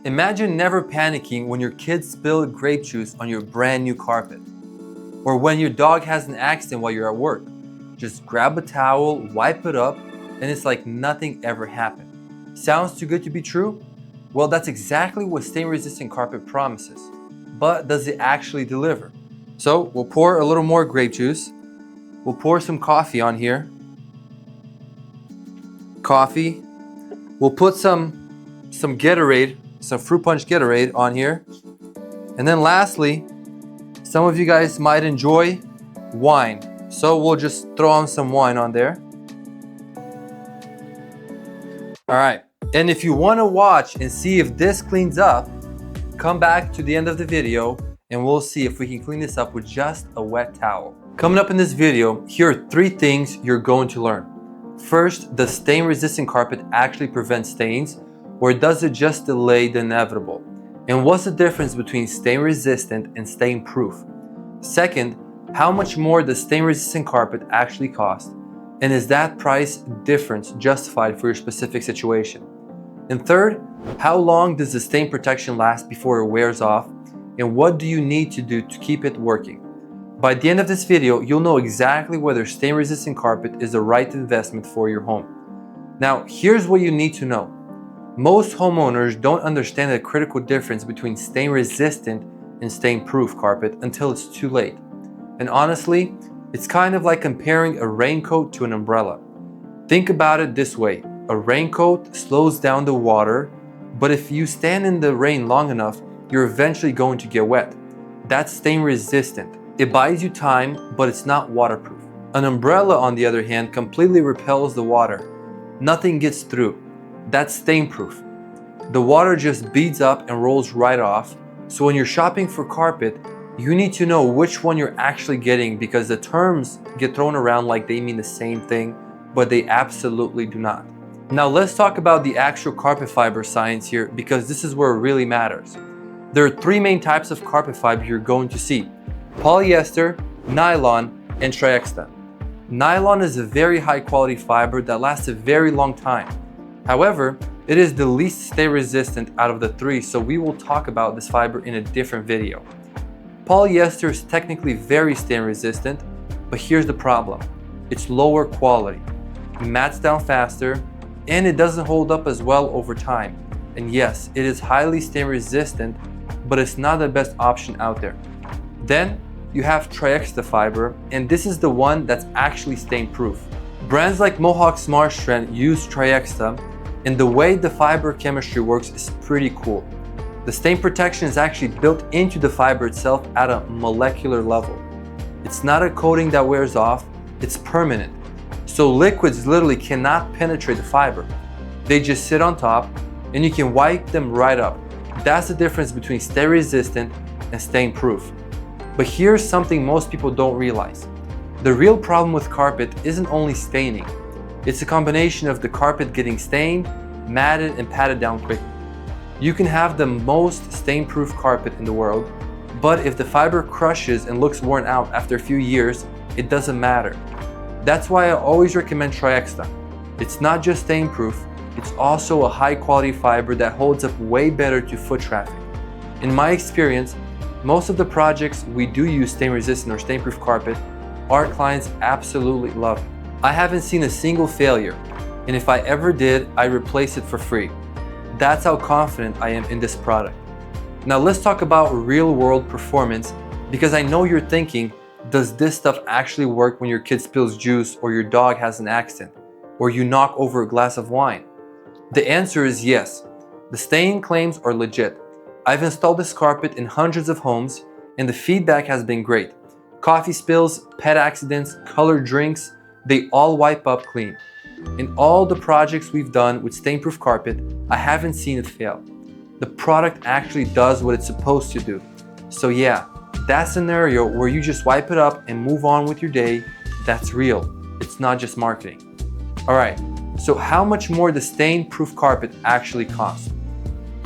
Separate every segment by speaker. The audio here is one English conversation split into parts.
Speaker 1: Imagine never panicking when your kids spill grape juice on your brand new carpet, or when your dog has an accident while you're at work. Just grab a towel, wipe it up, and it's like nothing ever happened. Sounds too good to be true? Well, that's exactly what stain-resistant carpet promises. But does it actually deliver? So we'll pour a little more grape juice. We'll pour some coffee on here. Coffee. We'll put some Gatorade, some fruit punch Gatorade on here. And then lastly, some of you guys might enjoy wine. So we'll just throw on some wine on there. All right. And if you want to watch and see if this cleans up, come back to the end of the video and we'll see if we can clean this up with just a wet towel. Coming up in this video, here are 3 things you're going to learn. First, does stain-resistant carpet actually prevent stains, or does it just delay the inevitable? And what's the difference between stain-resistant and stain-proof? Second, how much more does stain-resistant carpet actually cost? And is that price difference justified for your specific situation? And third, how long does the stain protection last before it wears off? And what do you need to do to keep it working? By the end of this video, you'll know exactly whether stain-resistant carpet is the right investment for your home. Now, here's what you need to know. Most homeowners don't understand the critical difference between stain-resistant and stain-proof carpet until it's too late. And honestly, it's kind of like comparing a raincoat to an umbrella. Think about it this way. A raincoat slows down the water, but if you stand in the rain long enough, you're eventually going to get wet. That's stain-resistant. It buys you time, but it's not waterproof. An umbrella, on the other hand, completely repels the water. Nothing gets through. That's stain-proof. The water just beads up and rolls right off. So when you're shopping for carpet, you need to know which one you're actually getting, because the terms get thrown around like they mean the same thing, but they absolutely do not. Now let's talk about the actual carpet fiber science here, because this is where it really matters. There are 3 main types of carpet fiber you're going to see: polyester, nylon, and triexta. Nylon is a very high quality fiber that lasts a very long time. However, it is the least stain resistant out of the 3, so we will talk about this fiber in a different video. Polyester is technically very stain resistant, but here's the problem. It's lower quality. It mats down faster, and it doesn't hold up as well over time. And yes, it is highly stain resistant, but it's not the best option out there. Then you have triexta fiber, and this is the one that's actually stain proof. Brands like Mohawk Smart Strand use triexta, and the way the fiber chemistry works is pretty cool. The stain protection is actually built into the fiber itself at a molecular level. It's not a coating that wears off, it's permanent. So liquids literally cannot penetrate the fiber. They just sit on top and you can wipe them right up. That's the difference between stain resistant and stain proof. But here's something most people don't realize. The real problem with carpet isn't only staining. It's a combination of the carpet getting stained, matted, and patted down quickly. You can have the most stain-proof carpet in the world, but if the fiber crushes and looks worn out after a few years, it doesn't matter. That's why I always recommend triexta. It's not just stain-proof, it's also a high-quality fiber that holds up way better to foot traffic. In my experience, most of the projects we do use stain-resistant or stain-proof carpet, our clients absolutely love it. I haven't seen a single failure, and if I ever did, I replace it for free. That's how confident I am in this product. Now let's talk about real-world performance, because I know you're thinking, does this stuff actually work when your kid spills juice, or your dog has an accident, or you knock over a glass of wine? The answer is yes. The stain claims are legit. I've installed this carpet in hundreds of homes, and the feedback has been great. Coffee spills, pet accidents, colored drinks, they all wipe up clean. In all the projects we've done with stain-proof carpet, I haven't seen it fail. The product actually does what it's supposed to do. So yeah, that scenario where you just wipe it up and move on with your day, that's real. It's not just marketing. All right, so how much more does stain-proof carpet actually cost?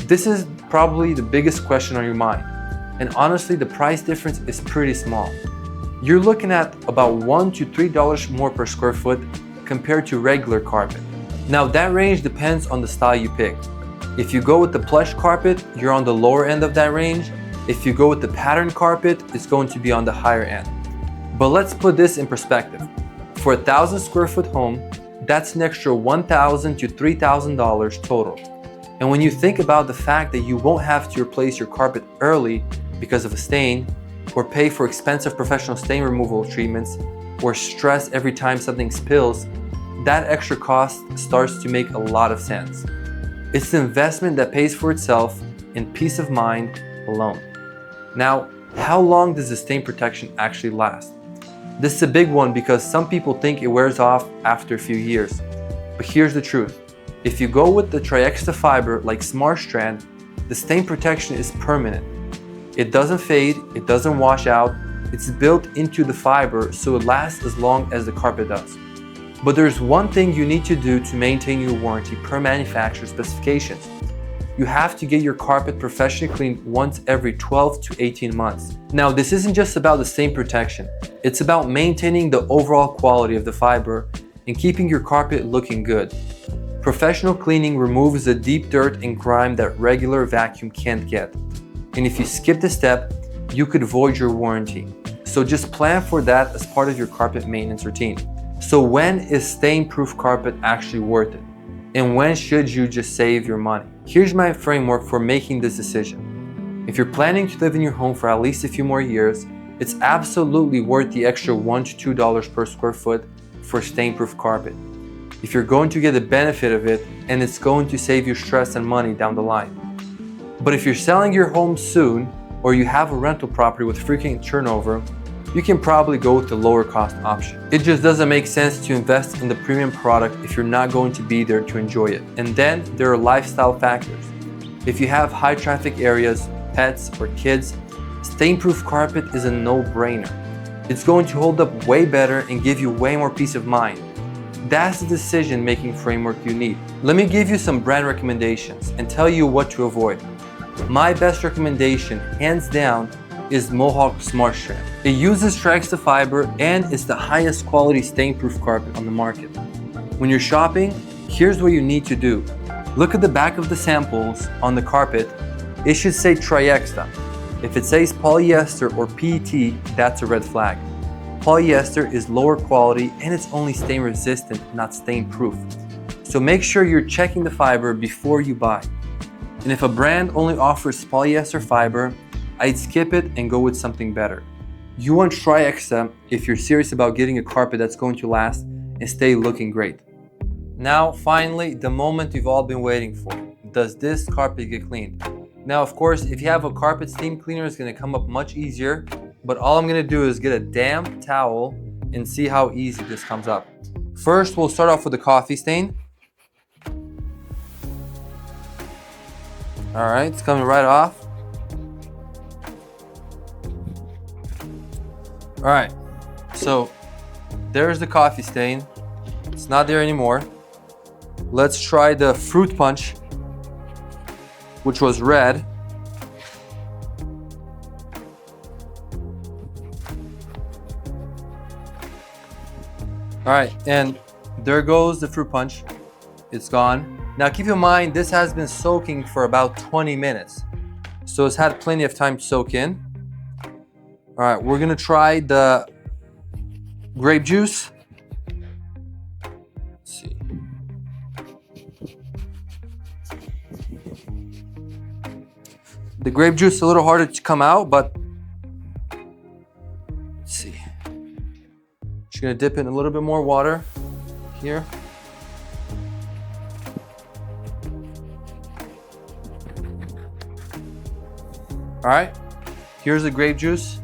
Speaker 1: This is probably the biggest question on your mind. And honestly, the price difference is pretty small. You're looking at about $1 to $3 more per square foot compared to regular carpet. Now that range depends on the style you pick. If you go with the plush carpet, you're on the lower end of that range. If you go with the pattern carpet, it's going to be on the higher end. But let's put this in perspective. For a 1,000 square foot home, that's an extra $1,000 to $3,000 total. And when you think about the fact that you won't have to replace your carpet early because of a stain, or pay for expensive professional stain removal treatments, or stress every time something spills, that extra cost starts to make a lot of sense. It's the investment that pays for itself in peace of mind alone. Now, how long does the stain protection actually last? This is a big one because some people think it wears off after a few years. But here's the truth. If you go with the Triexta fiber like Smart Strand, the stain protection is permanent. It doesn't fade, it doesn't wash out, it's built into the fiber so it lasts as long as the carpet does. But there's one thing you need to do to maintain your warranty per manufacturer specifications. You have to get your carpet professionally cleaned once every 12 to 18 months. Now, this isn't just about the stain protection. It's about maintaining the overall quality of the fiber and keeping your carpet looking good. Professional cleaning removes the deep dirt and grime that regular vacuum can't get. And if you skip this step, you could void your warranty. So just plan for that as part of your carpet maintenance routine. So when is stain-proof carpet actually worth it? And when should you just save your money? Here's my framework for making this decision. If you're planning to live in your home for at least a few more years, it's absolutely worth the extra $1 to $2 per square foot for stain-proof carpet. If you're going to get the benefit of it, and it's going to save you stress and money down the line. But if you're selling your home soon, or you have a rental property with frequent turnover, you can probably go with the lower cost option. It just doesn't make sense to invest in the premium product if you're not going to be there to enjoy it. And then there are lifestyle factors. If you have high traffic areas, pets, or kids, stain-proof carpet is a no-brainer. It's going to hold up way better and give you way more peace of mind. That's the decision-making framework you need. Let me give you some brand recommendations and tell you what to avoid. My best recommendation, hands down, is Mohawk Smart Strand. It uses Triexta fiber and is the highest quality stain-proof carpet on the market. When you're shopping, here's what you need to do. Look at the back of the samples on the carpet. It should say Triexta. If it says polyester or PET, that's a red flag. Polyester is lower quality and it's only stain resistant, not stain proof. So make sure you're checking the fiber before you buy. And if a brand only offers polyester fiber, I'd skip it and go with something better. You want Triexta if you're serious about getting a carpet that's going to last and stay looking great. Now, finally, the moment you've all been waiting for. Does this carpet get cleaned? Now, of course, if you have a carpet steam cleaner, it's gonna come up much easier, but all I'm gonna do is get a damp towel and see how easy this comes up. First, we'll start off with the coffee stain. All right, it's coming right off. All right, so there's the coffee stain. It's not there anymore. Let's try the fruit punch, which was red. All right, and there goes the fruit punch. It's gone. Now keep in mind, this has been soaking for about 20 minutes. So it's had plenty of time to soak in. All right, we're gonna try the grape juice. Let's see. The grape juice is a little harder to come out, but let's see. Just gonna dip in a little bit more water here. All right, here's the grape juice.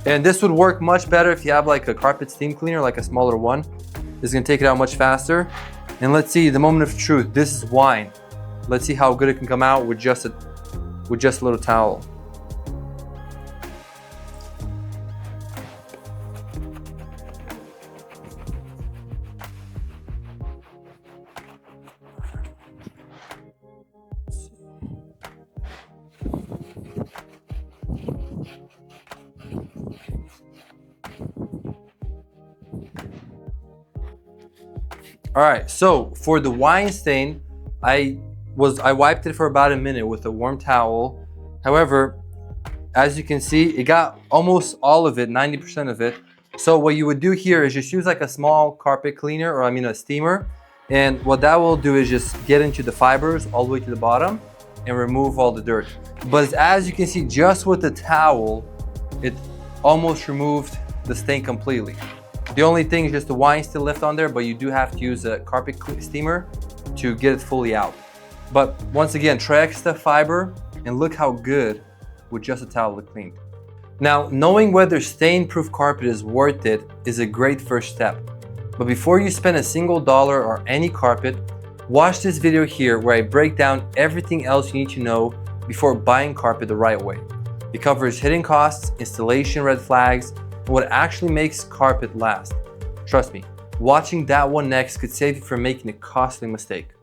Speaker 1: And this would work much better if you have like a carpet steam cleaner, like a smaller one. This is gonna take it out much faster. And let's see, the moment of truth, this is wine. Let's see how good it can come out with just a little towel. All right, so for the wine stain, I was I wiped it for about a minute with a warm towel. However, as you can see, it got almost all of it, 90% of it. So what you would do here is just use like a small carpet cleaner, or I mean a steamer. And what that will do is just get into the fibers all the way to the bottom and remove all the dirt. But as you can see, just with the towel, it almost removed the stain completely. The only thing is just the wine still left on there, but you do have to use a carpet steamer to get it fully out. But once again, try extra fiber and look how good with just a towel to clean. Now, knowing whether stain-proof carpet is worth it is a great first step. But before you spend a single dollar on any carpet, watch this video here where I break down everything else you need to know before buying carpet the right way. It covers hidden costs, installation red flags, and what actually makes carpet last. Trust me, watching that one next could save you from making a costly mistake.